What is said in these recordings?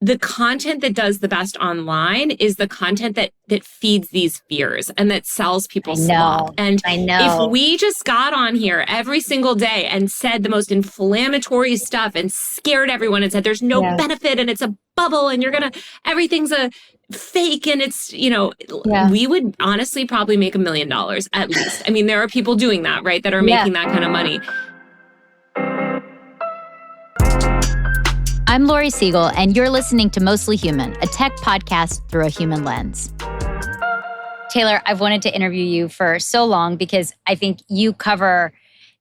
the content that does the best online is the content that feeds these fears and that sells people slop. And if we just got on here every single day and said the most inflammatory stuff and scared everyone and said there's no benefit and it's a bubble and everything's a fake and it's, we would honestly probably make $1 million at least. I mean, there are people doing that, right? That are making that kind of money. I'm Laurie Segall, and you're listening to Mostly Human, a tech podcast through a human lens. Taylor, I've wanted to interview you for so long because I think you cover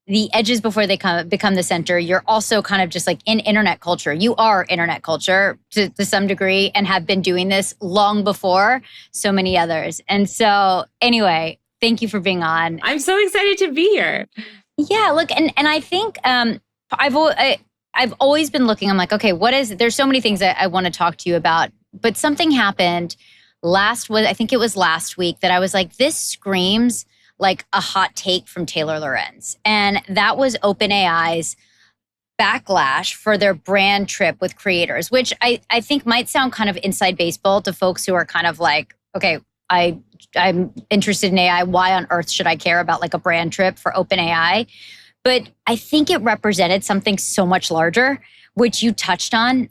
the edges before they become the center. You're also kind of just like in internet culture. You are internet culture to some degree and have been doing this long before so many others. And so anyway, thank you for being on. I'm so excited to be here. Yeah, look, and I think I've always been looking, I'm like, okay, there's so many things that I want to talk to you about, but something happened I think it was last week that I was like, this screams like a hot take from Taylor Lorenz. And that was OpenAI's Backlash for their brand trip with creators, which I think might sound kind of inside baseball to folks who are kind of like, okay, I'm interested in AI. Why on earth should I care about like a brand trip for OpenAI? But I think it represented something so much larger, which you touched on,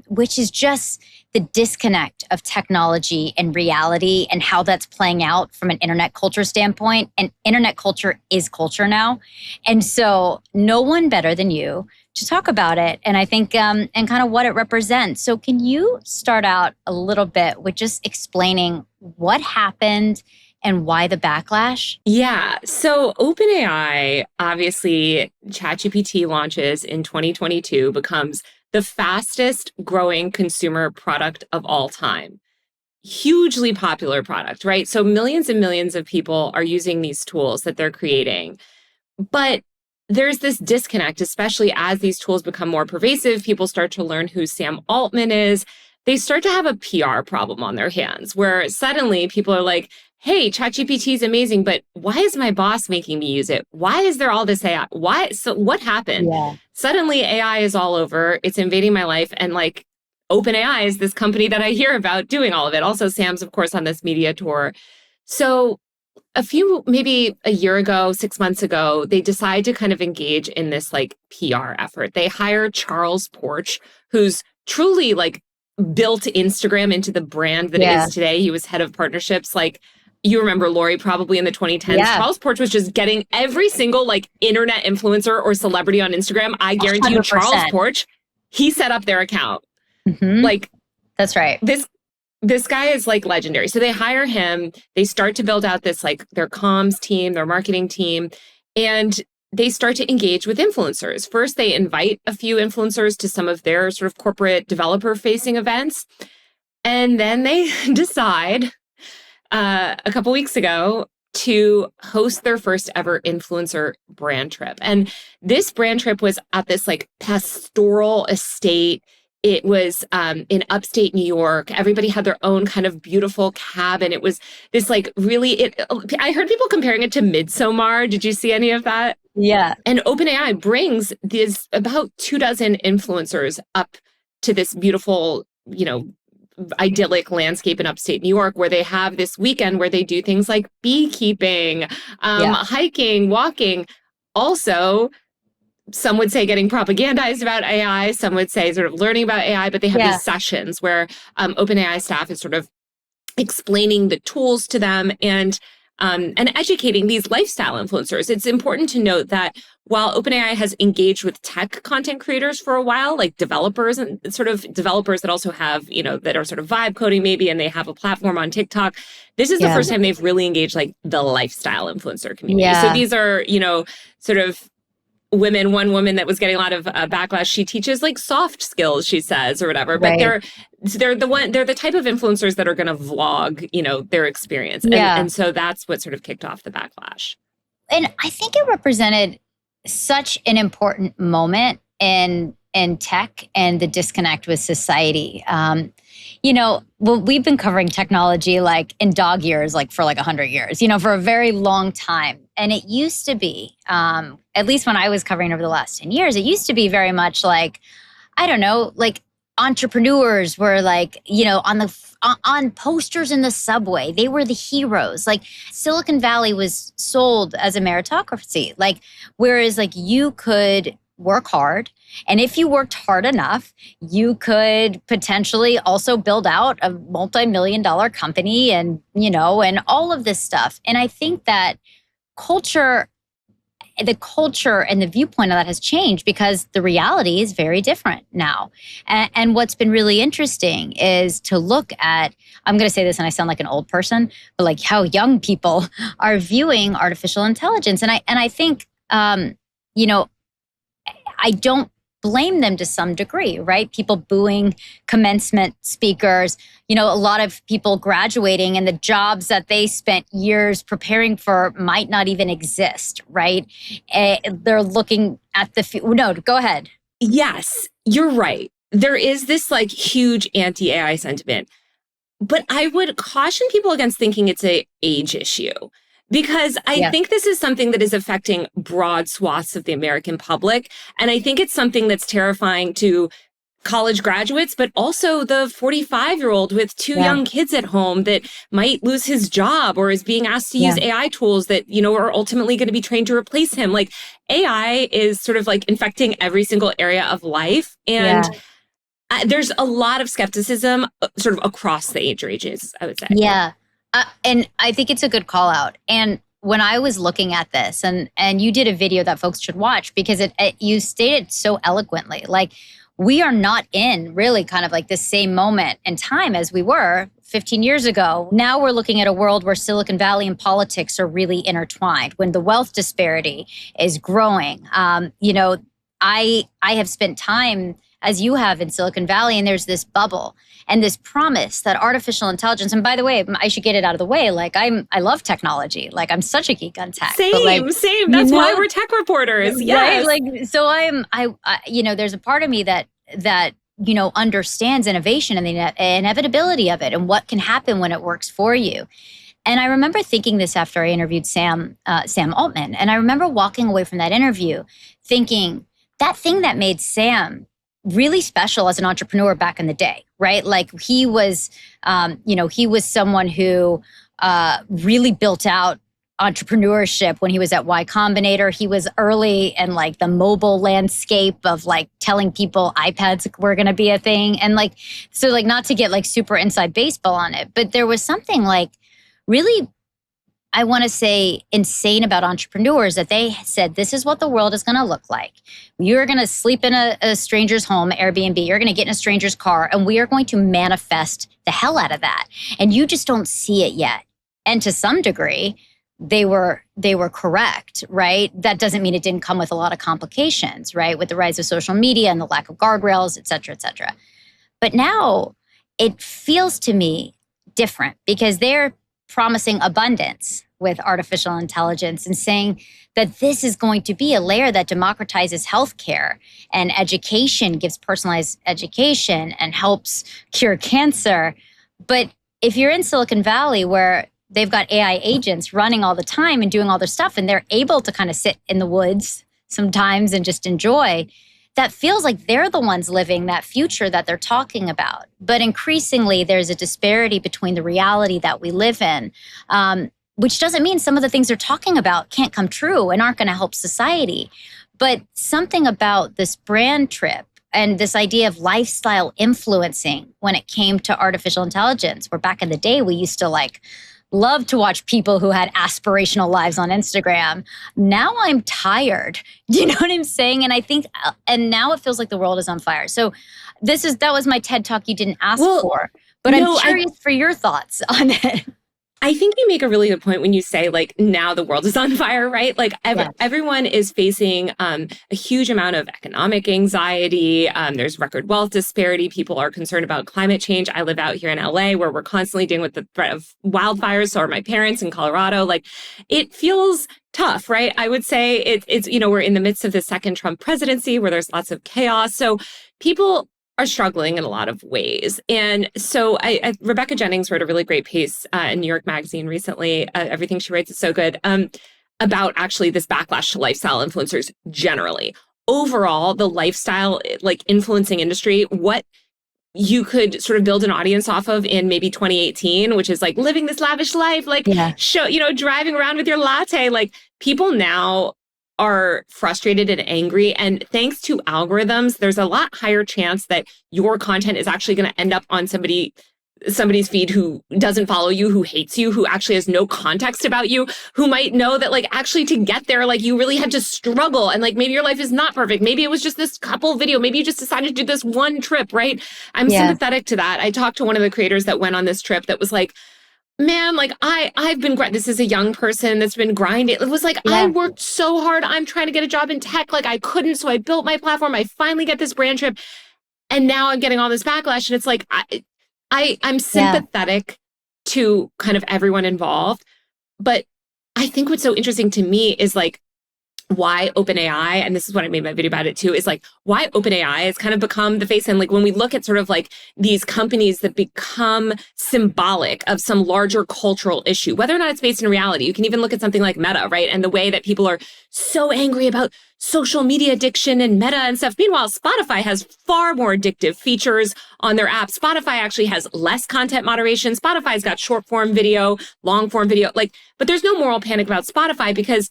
which is just the disconnect of technology and reality and how that's playing out from an internet culture standpoint. And internet culture is culture now. And so no one better than you to talk about it. And I think, and kind of what it represents. So can you start out a little bit with just explaining what happened and why the backlash? Yeah. So OpenAI, obviously, ChatGPT launches in 2022, becomes the fastest growing consumer product of all time. Hugely popular product, right? So millions and millions of people are using these tools that they're creating. But there's this disconnect, especially as these tools become more pervasive, people start to learn who Sam Altman is. They start to have a PR problem on their hands where suddenly people are like, hey, ChatGPT is amazing, but why is my boss making me use it? Why is there all this AI? Why? So what happened? Yeah. Suddenly AI is all over. It's invading my life. And like OpenAI is this company that I hear about doing all of it. Also, Sam's, of course, on this media tour. So maybe a year ago, 6 months ago, they decide to kind of engage in this like PR effort. They hire Charles Porch, who's truly like built Instagram into the brand that it is today. He was head of partnerships. Like, you remember Laurie probably in the 2010s. Yeah. Charles Porch was just getting every single like internet influencer or celebrity on Instagram. I guarantee 100%. You Charles Porch, he set up their account. Mm-hmm. Like, that's right. This guy is like legendary. So they hire him. They start to build out this like their comms team, their marketing team, and they start to engage with influencers. First, they invite a few influencers to some of their sort of corporate developer-facing events. And then they decide a couple weeks ago to host their first ever influencer brand trip. And this brand trip was at this like pastoral estate. It was in upstate New York. Everybody had their own kind of beautiful cabin. It was this like I heard people comparing it to Midsommar. Did you see any of that? Yeah. And OpenAI brings these about 24 influencers up to this beautiful, idyllic landscape in upstate New York where they have this weekend where they do things like beekeeping, hiking, walking. Also, some would say getting propagandized about AI. Some would say sort of learning about AI, but they have these sessions where OpenAI staff is sort of explaining the tools to them and educating these lifestyle influencers. It's important to note that while OpenAI has engaged with tech content creators for a while, like developers and sort of developers that also have, that are sort of vibe coding maybe, and they have a platform on TikTok, this is the first time they've really engaged like the lifestyle influencer community. Yeah. So these are, sort of one woman that was getting a lot of backlash. She teaches like soft skills, she says, or whatever. But they're the type of influencers that are going to vlog, their experience. And so that's what sort of kicked off the backlash. And I think it represented such an important moment in tech and the disconnect with society. We've been covering technology like in dog years, like for like 100 years, for a very long time. And it used to be, at least when I was covering over the last 10 years, it used to be very much like, I don't know, like entrepreneurs were like, on posters in the subway. They were the heroes. Like Silicon Valley was sold as a meritocracy. Like, whereas like you could work hard. And if you worked hard enough, you could potentially also build out a multi-million-dollar company and all of this stuff. And I think that culture the culture and the viewpoint of that has changed because the reality is very different now. And what's been really interesting is to look at, I'm going to say this and I sound like an old person, but like how young people are viewing artificial intelligence. And I think, I don't blame them to some degree, right? People booing commencement speakers, a lot of people graduating and the jobs that they spent years preparing for might not even exist, right? They're looking at no, go ahead. Yes, you're right. There is this like huge anti-AI sentiment, but I would caution people against thinking it's an age issue. Because I think this is something that is affecting broad swaths of the American public. And I think it's something that's terrifying to college graduates, but also the 45-year-old with two young kids at home that might lose his job or is being asked to use AI tools that, are ultimately going to be trained to replace him. Like AI is sort of like infecting every single area of life. And there's a lot of skepticism sort of across the age ranges, I would say. Yeah. And I think it's a good call out. And when I was looking at this, and you did a video that folks should watch because you stated so eloquently, like we are not in really kind of like the same moment in time as we were 15 years ago. Now we're looking at a world where Silicon Valley and politics are really intertwined, when the wealth disparity is growing. I have spent time, as you have, in Silicon Valley, and there's this bubble and this promise that artificial intelligence, and by the way, I should get it out of the way. Like I love technology. Like I'm such a geek on tech. Same. That's why we're tech reporters. Yes. Right? Like, so there's a part of me that understands innovation and the inevitability of it and what can happen when it works for you. And I remember thinking this after I interviewed Sam Altman. And I remember walking away from that interview thinking that thing that made Sam really special as an entrepreneur back in the day, right? Like he was someone who really built out entrepreneurship when he was at Y Combinator. He was early in like the mobile landscape of like telling people iPads were going to be a thing. And like, so like not to get like super inside baseball on it, but there was something like really, I want to say, insane about entrepreneurs that they said, this is what the world is going to look like. You're going to sleep in a stranger's home, Airbnb. You're going to get in a stranger's car, and we are going to manifest the hell out of that. And you just don't see it yet. And to some degree, they were correct, right? That doesn't mean it didn't come with a lot of complications, right? With the rise of social media and the lack of guardrails, et cetera, et cetera. But now it feels to me different because they're promising abundance with artificial intelligence and saying that this is going to be a layer that democratizes healthcare and education, gives personalized education and helps cure cancer. But if you're in Silicon Valley where they've got AI agents running all the time and doing all their stuff and they're able to kind of sit in the woods sometimes and just enjoy, that feels like they're the ones living that future that they're talking about. But increasingly, there's a disparity between the reality that we live in, which doesn't mean some of the things they're talking about can't come true and aren't going to help society. But something about this brand trip and this idea of lifestyle influencing when it came to artificial intelligence, where back in the day, we used to love to watch people who had aspirational lives on Instagram. Now I'm tired. Do you know what I'm saying? And I think, and now it feels like the world is on fire. So that was my TED Talk you didn't ask for, but I'm curious for your thoughts on it. I think you make a really good point when you say like now the world is on fire, right? Like everyone is facing a huge amount of economic anxiety. There's record wealth disparity. People are concerned about climate change. I live out here in LA where we're constantly dealing with the threat of wildfires. So are my parents in Colorado. Like it feels tough, right? I would say it's we're in the midst of the second Trump presidency where there's lots of chaos. So people are struggling in a lot of ways. And so Rebecca Jennings wrote a really great piece in New York Magazine recently. Everything she writes is so good, about actually this backlash to lifestyle influencers generally. Overall, the lifestyle like influencing industry, what you could sort of build an audience off of in maybe 2018, which is like living this lavish life, like driving around with your latte. Like people now are frustrated and angry. And thanks to algorithms, there's a lot higher chance that your content is actually going to end up on somebody's feed who doesn't follow you, who hates you, who actually has no context about you, who might know that like actually to get there, like you really had to struggle. And like maybe your life is not perfect. Maybe it was just this couple video. Maybe you just decided to do this one trip, right? I'm sympathetic to that. I talked to one of the creators that went on this trip that was like, man, like I've been, this is a young person that's been grinding. It was like, I worked so hard. I'm trying to get a job in tech. Like I couldn't. So I built my platform. I finally get this brand trip. And now I'm getting all this backlash. And it's like, I'm sympathetic to kind of everyone involved. But I think what's so interesting to me is like why OpenAI, and this is what I made my video about it too, is like why OpenAI has kind of become the face. And like when we look at sort of like these companies that become symbolic of some larger cultural issue, whether or not it's based in reality, you can even look at something like Meta, right? And the way that people are so angry about social media addiction and Meta and stuff. Meanwhile, Spotify has far more addictive features on their app. Spotify actually has less content moderation. Spotify's got short form video, long form video, like, but there's no moral panic about Spotify because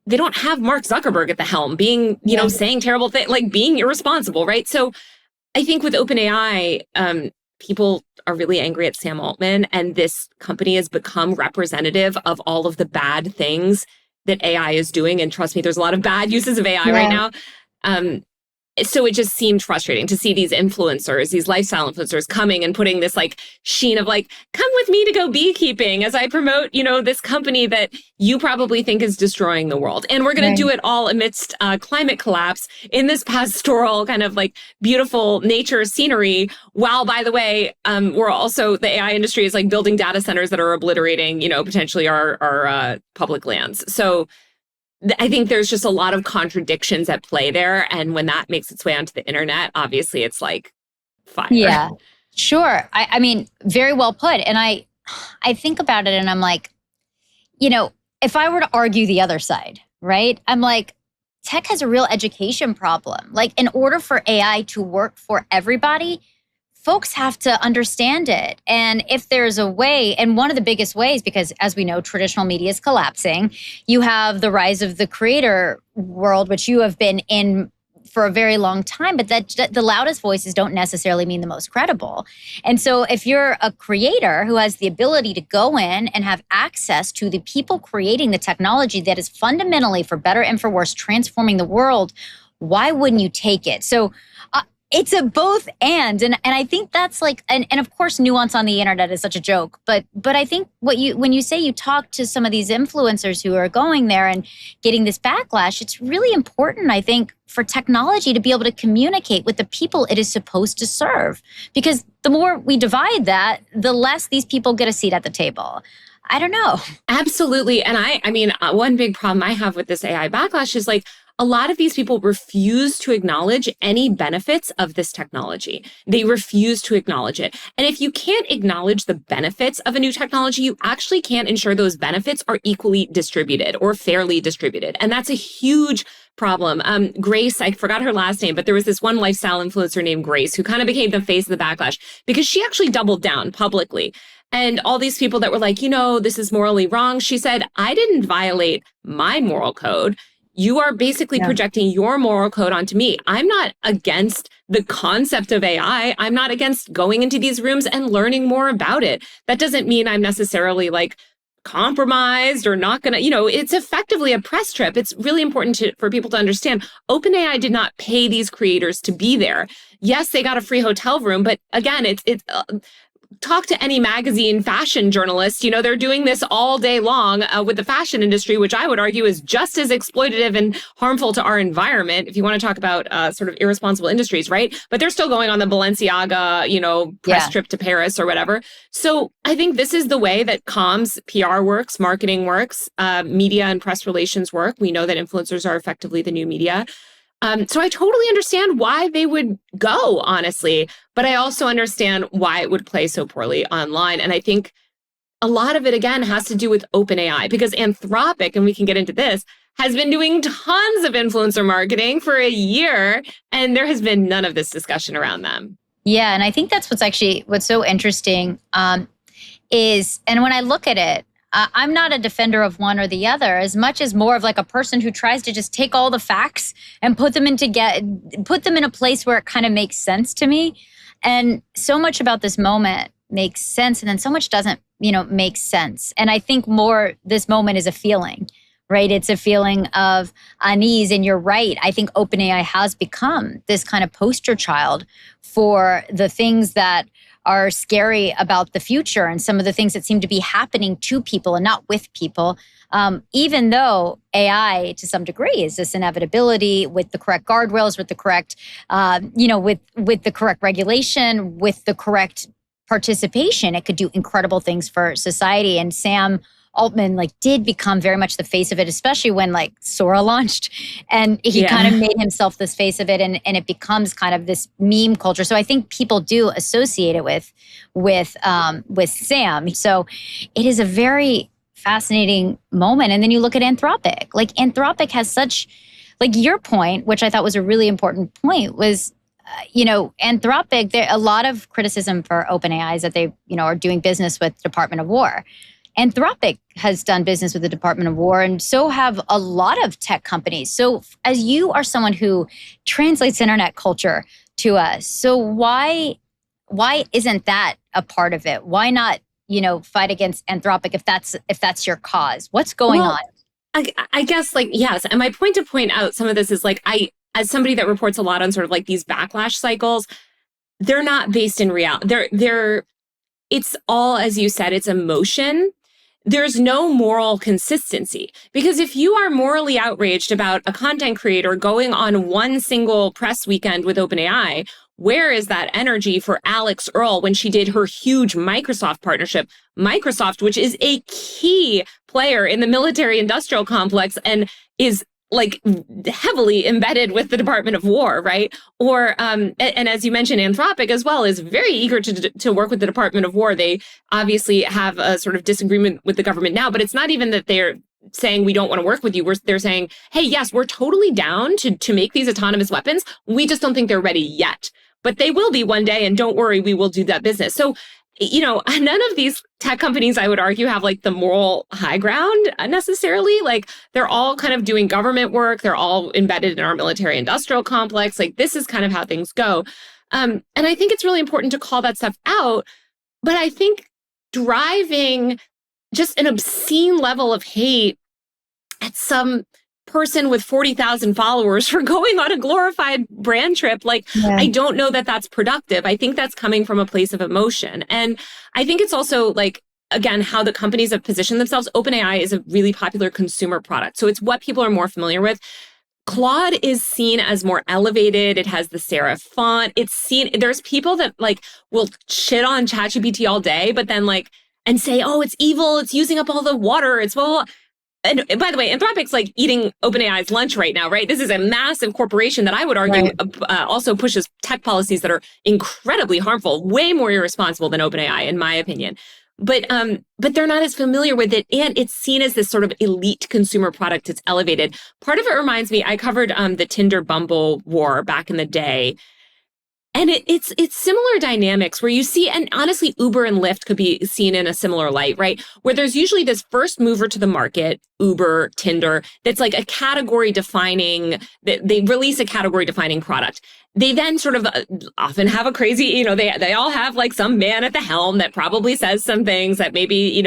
they don't have Mark Zuckerberg at the helm being, saying terrible things, like being irresponsible, right? So I think with OpenAI, people are really angry at Sam Altman, and this company has become representative of all of the bad things that AI is doing. And trust me, there's a lot of bad uses of AI right now. So it just seemed frustrating to see these influencers, these lifestyle influencers coming and putting this like sheen of like, come with me to go beekeeping as I promote, this company that you probably think is destroying the world. And we're going to do it all amidst climate collapse in this pastoral kind of like beautiful nature scenery. While, by the way, we're also, the AI industry is like building data centers that are obliterating, potentially our public lands. So I think there's just a lot of contradictions at play there. And when that makes its way onto the internet, obviously it's like fire. Yeah, sure. I mean, very well put. And I think about it and I'm like, if I were to argue the other side, right? I'm like, tech has a real education problem. Like in order for AI to work for everybody, folks have to understand it. And if there's a way, and one of the biggest ways, because as we know, traditional media is collapsing, you have the rise of the creator world, which you have been in for a very long time, but that the loudest voices don't necessarily mean the most credible. And so if you're a creator who has the ability to go in and have access to the people creating the technology that is fundamentally, for better and for worse, transforming the world, why wouldn't you take it? So it's a both and I think that's like, and of course nuance on the internet is such a joke, but I think when you say you talk to some of these influencers who are going there and getting this backlash, it's really important, I think, for technology to be able to communicate with the people it is supposed to serve. Because the more we divide that, the less these people get a seat at the table. I don't know. Absolutely. And I mean, one big problem I have with this AI backlash is like, a lot of these people refuse to acknowledge any benefits of this technology. They refuse to acknowledge it. And if you can't acknowledge the benefits of a new technology, you actually can't ensure those benefits are equally distributed or fairly distributed. And that's a huge problem. Grace, I forgot her last name, but there was this one lifestyle influencer named Grace who kind of became the face of the backlash because she actually doubled down publicly. And all these people that were like, this is morally wrong. She said, I didn't violate my moral code. You are basically projecting your moral code onto me. I'm not against the concept of AI. I'm not against going into these rooms and learning more about it. That doesn't mean I'm necessarily like compromised or not going to, it's effectively a press trip. It's really important for people to understand OpenAI did not pay these creators to be there. Yes, they got a free hotel room, but again, it's talk to any magazine fashion journalist. They're doing this all day long with the fashion industry, which I would argue is just as exploitative and harmful to our environment, if you want to talk about sort of irresponsible industries, right? But they're still going on the Balenciaga, press trip to Paris or whatever. So I think this is the way that comms, PR works, marketing works, media and press relations work. We know that influencers are effectively the new media. So I totally understand why they would go, honestly, but I also understand why it would play so poorly online. And I think a lot of it, again, has to do with OpenAI, because Anthropic, and we can get into this, has been doing tons of influencer marketing for a year, and there has been none of this discussion around them. Yeah, and I think that's what's so interesting is, and when I look at it, I'm not a defender of one or the other, as much as more of like a person who tries to just take all the facts and put them in a place where it kind of makes sense to me. And so much about this moment makes sense, and then so much doesn't, make sense. And I think more this moment is a feeling, right? It's a feeling of unease. And you're right. I think OpenAI has become this kind of poster child for the things that are scary about the future and some of the things that seem to be happening to people and not with people. Even though AI, to some degree, is this inevitability with the correct guardrails, with the correct, with the correct regulation, with the correct participation, it could do incredible things for society. And Sam Altman did become very much the face of it, especially when Sora launched, and he kind of made himself this face of it, and it becomes kind of this meme culture. So I think people do associate it with Sam. So it is a very fascinating moment. And then you look at Anthropic. Anthropic has such, your point, which I thought was a really important point, was Anthropic. There a lot of criticism for OpenAI is that they are doing business with Department of War. Anthropic has done business with the Department of War, and so have a lot of tech companies. So as you are someone who translates internet culture to us, so why isn't that a part of it? Why not, fight against Anthropic if that's your cause? What's going on? I guess yes. And my point to point out some of this is as somebody that reports a lot on sort of these backlash cycles, they're not based in reality. It's all, as you said, it's emotion. There's no moral consistency, because if you are morally outraged about a content creator going on one single press weekend with OpenAI, where is that energy for Alex Earl when she did her huge Microsoft partnership? Microsoft, which is a key player in the military industrial complex and is heavily embedded with the Department of War, right? Or, and as you mentioned, Anthropic as well is very eager to work with the Department of War. They obviously have a sort of disagreement with the government now, but it's not even that they're saying we don't want to work with you. They're saying, hey, yes, we're totally down to make these autonomous weapons. We just don't think they're ready yet, but they will be one day. And don't worry, we will do that business. So, none of these tech companies, I would argue, have the moral high ground necessarily. They're all kind of doing government work. They're all embedded in our military industrial complex. This is kind of how things go. And I think it's really important to call that stuff out. But I think driving just an obscene level of hate at some person with 40,000 followers for going on a glorified brand trip, I don't know that that's productive. I think that's coming from a place of emotion. And I think it's also again, how the companies have positioned themselves. OpenAI is a really popular consumer product. So it's what people are more familiar with. Claude is seen as more elevated. It has the serif font. There's people that will shit on ChatGPT all day, but then and say, oh, it's evil. It's using up all the water. It's blah, blah, blah. And by the way, Anthropic's eating OpenAI's lunch right now, right? This is a massive corporation that I would argue also pushes tech policies that are incredibly harmful, way more irresponsible than OpenAI, in my opinion. But they're not as familiar with it, and it's seen as this sort of elite consumer product. It's elevated. Part of it reminds me, I covered the Tinder Bumble war back in the day. And it's similar dynamics where you see, and honestly, Uber and Lyft could be seen in a similar light, right? Where there's usually this first mover to the market, Uber, Tinder, that's a category defining, they release a category defining product. They then sort of often have a crazy, they all have some man at the helm that probably says some things that maybe,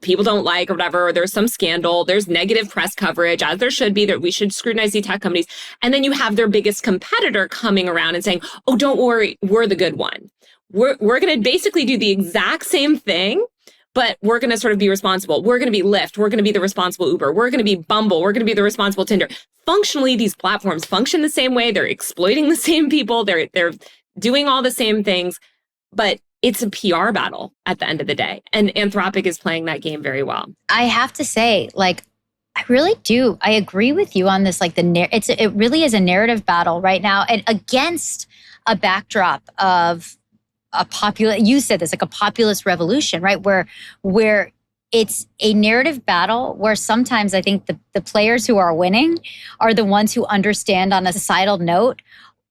people don't like or whatever. Or there's some scandal. There's negative press coverage, as there should be, that we should scrutinize these tech companies. And then you have their biggest competitor coming around and saying, oh, don't worry, we're the good one. We're going to basically do the exact same thing, but we're going to sort of be responsible. We're going to be Lyft. We're going to be the responsible Uber. We're going to be Bumble. We're going to be the responsible Tinder. Functionally, these platforms function the same way. They're exploiting the same people. They're doing all the same things, but it's a PR battle at the end of the day. And Anthropic is playing that game very well. I have to say, I really do. I agree with you on this. It really is a narrative battle right now, and against a backdrop of you said this, a populist revolution, right? Where it's a narrative battle where sometimes I think the players who are winning are the ones who understand on a societal note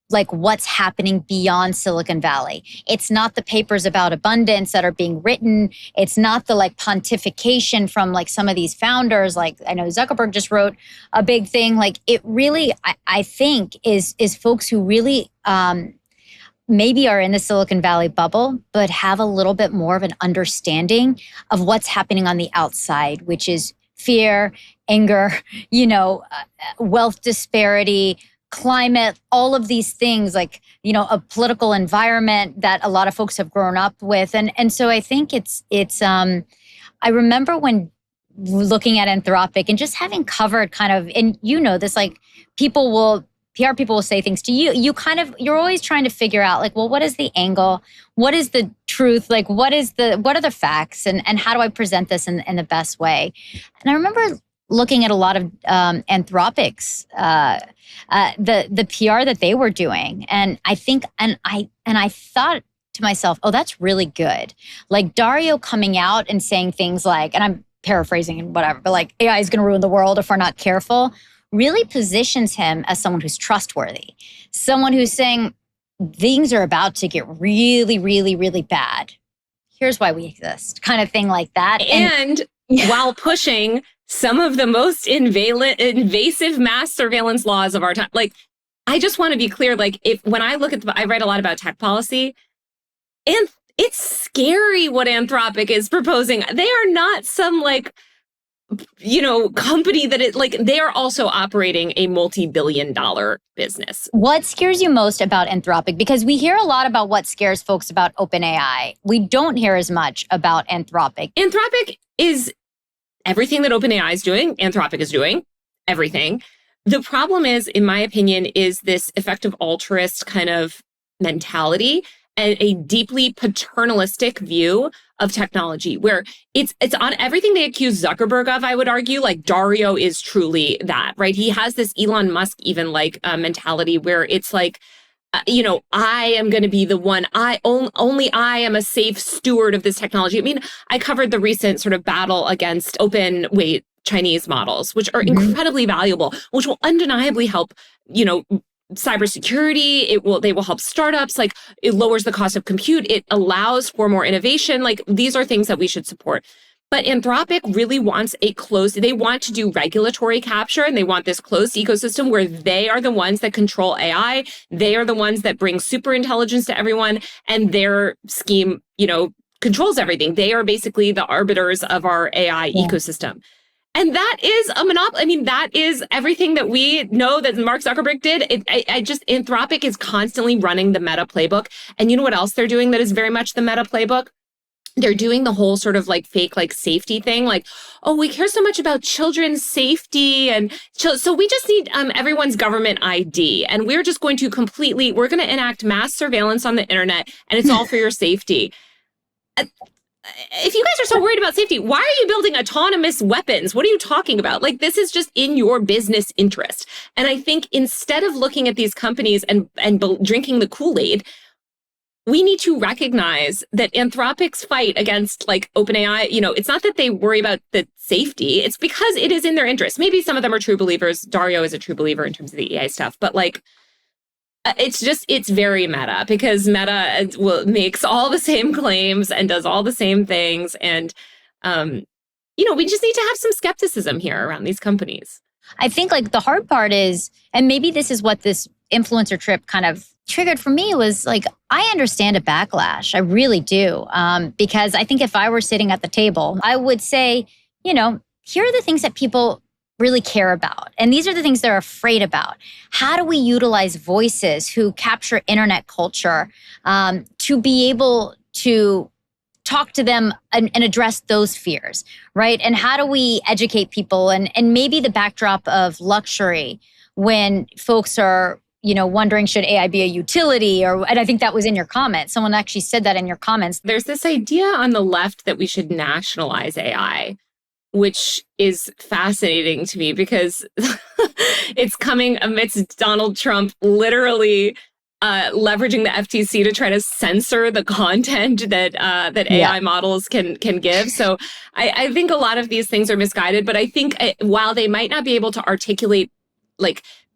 like what's happening beyond Silicon Valley. It's not the papers about abundance that are being written. It's not the like pontification from like some of these founders. Like I know Zuckerberg just wrote a big thing. Like it really, I think is folks who really maybe are in the Silicon Valley bubble, but have a little bit more of an understanding of what's happening on the outside, which is fear, anger, wealth disparity, climate, all of these things, like, a political environment that a lot of folks have grown up with. And so I think it's I remember when looking at Anthropic and just having covered kind of, and this, like PR people will say things to you. You're always trying to figure out like, well, what is the angle? What is the truth? Like, what are the facts? And how do I present this in the best way? And I remember looking at a lot of Anthropic's, the PR that they were doing. And I think, and I thought to myself, oh, that's really good. Like Dario coming out and saying things like, and I'm paraphrasing and whatever, but like AI is going to ruin the world if we're not careful, really positions him as someone who's trustworthy, someone who's saying things are about to get really, really, really bad. Here's why we exist, kind of thing like that. And while pushing some of the most invasive mass surveillance laws of our time. Like, I just want to be clear, like, when I look at I write a lot about tech policy, and it's scary what Anthropic is proposing. They are not some company that they are also operating a multi-billion-dollar business. What scares you most about Anthropic? Because we hear a lot about what scares folks about OpenAI. We don't hear as much about Anthropic. Anthropic is everything that OpenAI is doing. Anthropic is doing everything. The problem is, in my opinion, is this effective altruist kind of mentality and a deeply paternalistic view of technology, where it's on everything they accuse Zuckerberg of. I would argue, like Dario is truly that, right? He has this Elon Musk even mentality where it's like, I am going to be the one. Only I am a safe steward of this technology. I mean, I covered the recent sort of battle against open weight Chinese models, which are incredibly valuable, which will undeniably help, cybersecurity. They will help startups. Like, it lowers the cost of compute. It allows for more innovation. Like, these are things that we should support. But Anthropic really wants they want to do regulatory capture, and they want this closed ecosystem where they are the ones that control AI. They are the ones that bring super intelligence to everyone, and their scheme, controls everything. They are basically the arbiters of our AI ecosystem. And that is a monopoly. I mean, that is everything that we know that Mark Zuckerberg did. Anthropic is constantly running the Meta playbook. And you know what else they're doing that is very much the Meta playbook? They're doing the whole sort of fake safety thing. Like, oh, we care so much about children's safety. And so we just need everyone's government ID. And we're just going to we're going to enact mass surveillance on the internet, and it's all for your safety. If you guys are so worried about safety, why are you building autonomous weapons? What are you talking about? Like, this is just in your business interest. And I think instead of looking at these companies and drinking the Kool-Aid, we need to recognize that Anthropic's fight against OpenAI, it's not that they worry about the safety. It's because it is in their interest. Maybe some of them are true believers. Dario is a true believer in terms of the AI stuff. But it's very meta, because Meta makes all the same claims and does all the same things. And, we just need to have some skepticism here around these companies. I think the hard part is, and maybe this is what this influencer trip kind of triggered for me, was I understand a backlash. I really do. Because I think if I were sitting at the table, I would say, here are the things that people really care about. And these are the things they're afraid about. How do we utilize voices who capture internet culture to be able to talk to them and address those fears, right? And how do we educate people? And maybe the backdrop of luxury when folks are, wondering, should AI be a utility? And I think that was in your comments. Someone actually said that in your comments. There's this idea on the left that we should nationalize AI, which is fascinating to me because it's coming amidst Donald Trump literally leveraging the FTC to try to censor the content that AI models can give. So I think a lot of these things are misguided, but I think while they might not be able to articulate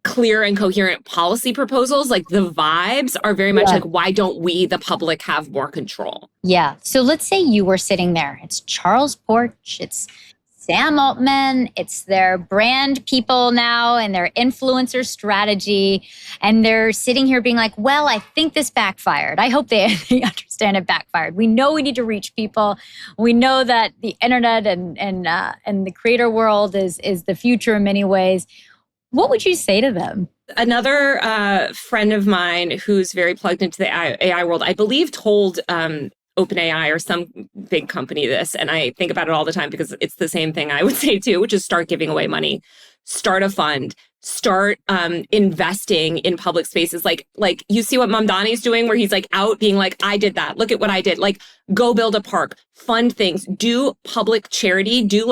clear and coherent policy proposals. Like the vibes are very much like, why don't we, the public, have more control? Yeah. So let's say you were sitting there. It's Charles Porch. It's Sam Altman. It's their brand people now and their influencer strategy. And they're sitting here being like, well, I think this backfired. I hope they understand it backfired. We know we need to reach people. We know that the internet and the creator world is the future in many ways. What would you say to them? Another friend of mine who's very plugged into the AI world, I believe, told OpenAI or some big company this, and I think about it all the time because it's the same thing I would say too, which is start giving away money, start a fund, start investing in public spaces. Like you see what Mamdani's doing, where he's like out being like, I did that. Look at what I did. Like, go build a park, fund things, do public charity, do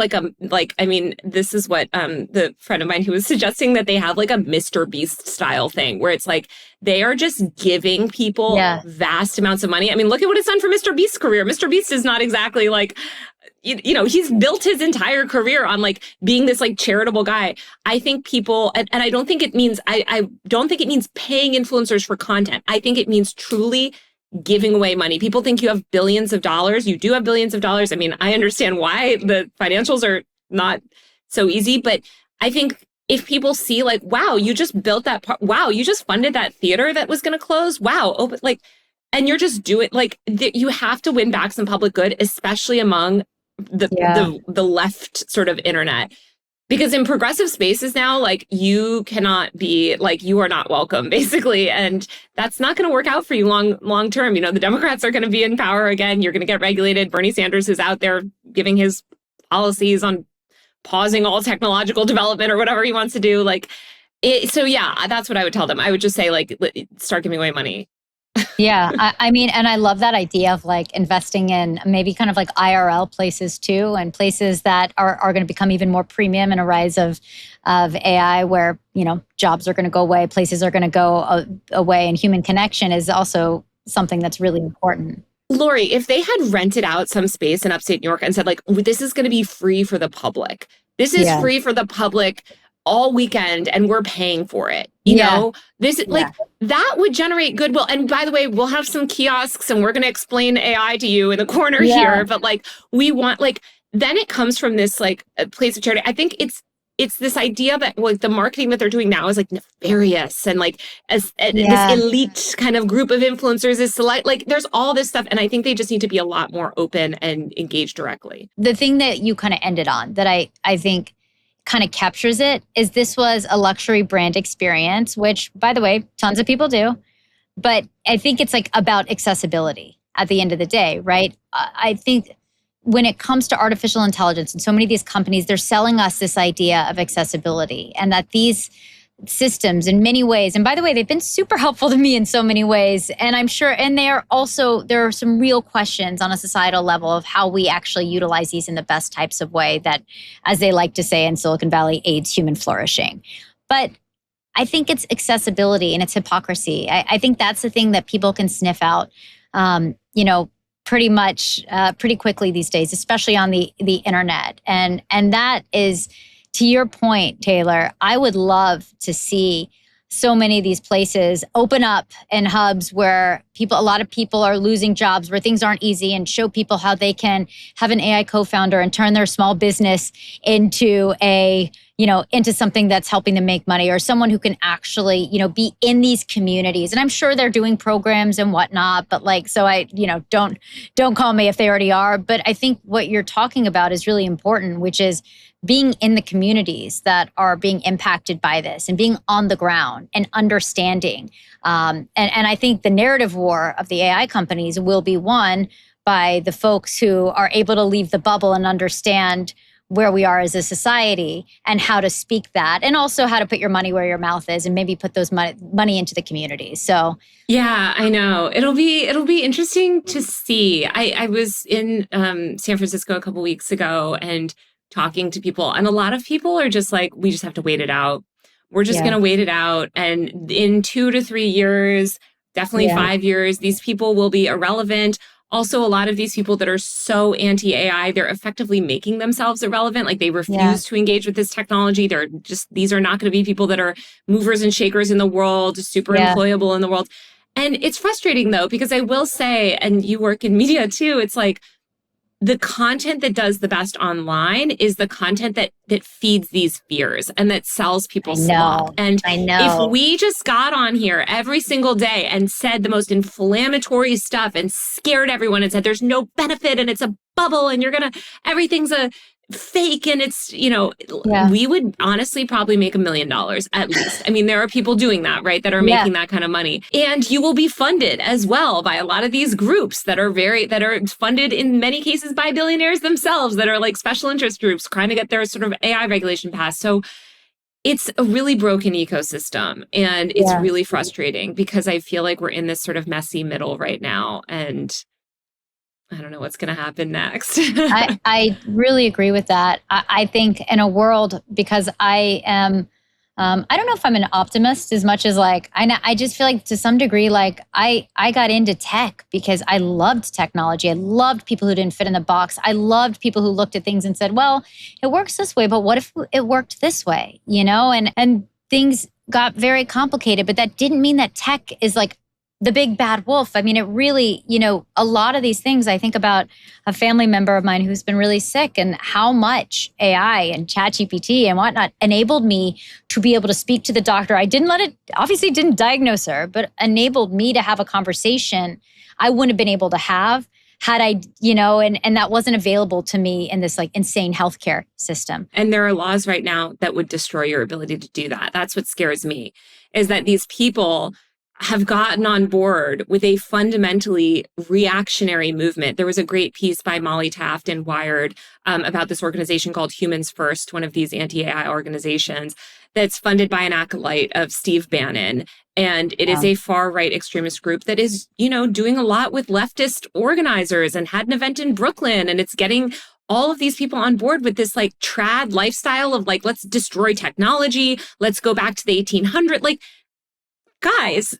this is what the friend of mine who was suggesting that they have like a Mr. Beast style thing where it's like they are just giving people vast amounts of money. I mean, look at what it's done for Mr. Beast's career. Mr. Beast is not exactly like, you know, he's built his entire career on like being this like charitable guy. I think people, and I don't think it means, I don't think it means paying influencers for content. I think it means truly giving away money. People think you have billions of dollars. You do have billions of dollars. I mean, I understand why the financials are not so easy, but I think if people see like, wow, you just built that part, wow, you just funded that theater that was going to close. Wow. Open, like, and you're just doing like, you have to win back some public good, especially among the left sort of internet. Because in progressive spaces now, like you cannot be like, you are not welcome, basically. And that's not going to work out for you long term. You know, the Democrats are going to be in power again. You're going to get regulated. Bernie Sanders is out there giving his policies on pausing all technological development or whatever he wants to do. So yeah, that's what I would tell them. I would just say like, start giving away money. Yeah, I mean, and I love that idea of like investing in maybe kind of like IRL places too, and places that are going to become even more premium in a rise of AI, where, you know, jobs are going to go away, places are going to go away, and human connection is also something that's really important. Laurie, if they had rented out some space in upstate New York and said like, this is going to be free for the public, this is free for the public all weekend and we're paying for it. You know, this like that would generate goodwill. And by the way, we'll have some kiosks and we're going to explain AI to you in the corner here. But like, we want like, then it comes from this like a place of charity. I think it's this idea that like the marketing that they're doing now is like nefarious and like this elite kind of group of influencers is select, like there's all this stuff. And I think they just need to be a lot more open and engage directly. The thing that you kind of ended on that I think kind of captures it is this was a luxury brand experience, which by the way, tons of people do. But I think it's like about accessibility at the end of the day, right? I think when it comes to artificial intelligence and so many of these companies, they're selling us this idea of accessibility and that these systems in many ways, and by the way, they've been super helpful to me in so many ways. And I'm sure, and there are some real questions on a societal level of how we actually utilize these in the best types of way that, as they like to say in Silicon Valley, aids human flourishing. But I think it's accessibility and it's hypocrisy. I think that's the thing that people can sniff out, pretty much pretty quickly these days, especially on the internet. And that is, to your point, Taylor, I would love to see so many of these places open up in hubs where a lot of people are losing jobs, where things aren't easy, and show people how they can have an AI co-founder and turn their small business into into something that's helping them make money, or someone who can actually, be in these communities. And I'm sure they're doing programs and whatnot, but don't call me if they already are. But I think what you're talking about is really important, which is being in the communities that are being impacted by this and being on the ground and understanding. And I think the narrative war of the AI companies will be won by the folks who are able to leave the bubble and understand where we are as a society and how to speak that, and also how to put your money where your mouth is and maybe put those money into the community. So yeah, I know it'll be interesting to see. I was in San Francisco a couple weeks ago and talking to people, and a lot of people are just like, we just have to wait it out. We're just going to wait it out. And in 2 to 3 years, definitely 5 years, these people will be irrelevant. Also, a lot of these people that are so anti-AI, they're effectively making themselves irrelevant. Like they refuse to engage with this technology. These are not going to be people that are movers and shakers in the world, super employable in the world. And it's frustrating though, because I will say, and you work in media too, it's like, the content that does the best online is the content that feeds these fears and that sells people slop. And if we just got on here every single day and said the most inflammatory stuff and scared everyone and said there's no benefit and it's a bubble and everything's a fake and it's, we would honestly probably make $1 million at least. I mean, there are people doing that, right? That are making that kind of money. And you will be funded as well by a lot of these groups that are funded in many cases by billionaires themselves that are like special interest groups trying to get their sort of AI regulation passed. So it's a really broken ecosystem and it's really frustrating because I feel like we're in this sort of messy middle right now. And I don't know what's going to happen next. I really agree with that. I think in a world, because I am, I don't know if I'm an optimist as much as like, I just feel like to some degree, like I got into tech because I loved technology. I loved people who didn't fit in the box. I loved people who looked at things and said, well, it works this way, but what if it worked this way? And things got very complicated, but that didn't mean that tech is like the big bad wolf. I mean, it really, a lot of these things, I think about a family member of mine who's been really sick and how much AI and ChatGPT and whatnot enabled me to be able to speak to the doctor. I obviously didn't diagnose her, but enabled me to have a conversation I wouldn't have been able to have had I, and that wasn't available to me in this like insane healthcare system. And there are laws right now that would destroy your ability to do that. That's what scares me, is that these people have gotten on board with a fundamentally reactionary movement. There was a great piece by Molly Taft in Wired about this organization called Humans First, one of these anti-AI organizations that's funded by an acolyte of Steve Bannon. And it is a far-right extremist group that is, doing a lot with leftist organizers and had an event in Brooklyn. And it's getting all of these people on board with this like trad lifestyle of like, let's destroy technology. Let's go back to the 1800s. Like, guys,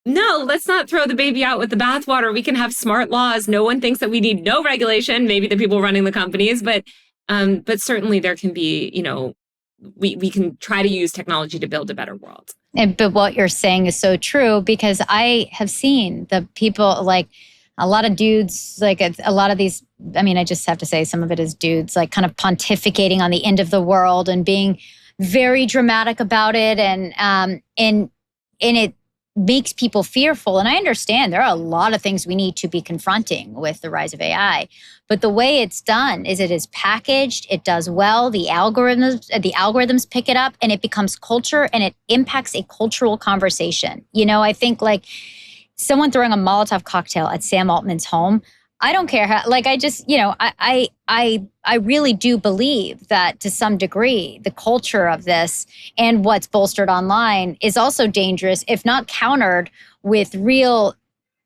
no, let's not throw the baby out with the bathwater. We can have smart laws. No one thinks that we need no regulation, maybe the people running the companies, but certainly there can be, we can try to use technology to build a better world. But what you're saying is so true, because I have seen the people, like a lot of dudes, like a lot of these, I mean, I just have to say some of it is dudes like kind of pontificating on the end of the world and being very dramatic about it. And it makes people fearful. And I understand there are a lot of things we need to be confronting with the rise of AI. But the way it's done is it is packaged, it does well, the algorithms pick it up, and it becomes culture, and it impacts a cultural conversation. I think like someone throwing a Molotov cocktail at Sam Altman's home, I don't care how, like, I just, I really do believe that to some degree, the culture of this and what's bolstered online is also dangerous, if not countered with real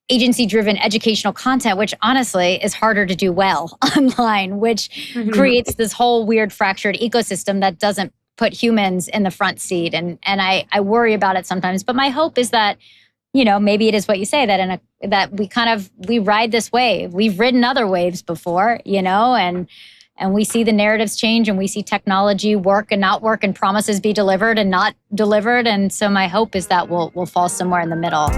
agency-driven educational content, which honestly is harder to do well online, which creates this whole weird fractured ecosystem that doesn't put humans in the front seat. And I worry about it sometimes, but my hope is that maybe it is what you say, that we ride this wave. We've ridden other waves before, and we see the narratives change, and we see technology work and not work, and promises be delivered and not delivered. And so my hope is that we'll fall somewhere in the middle.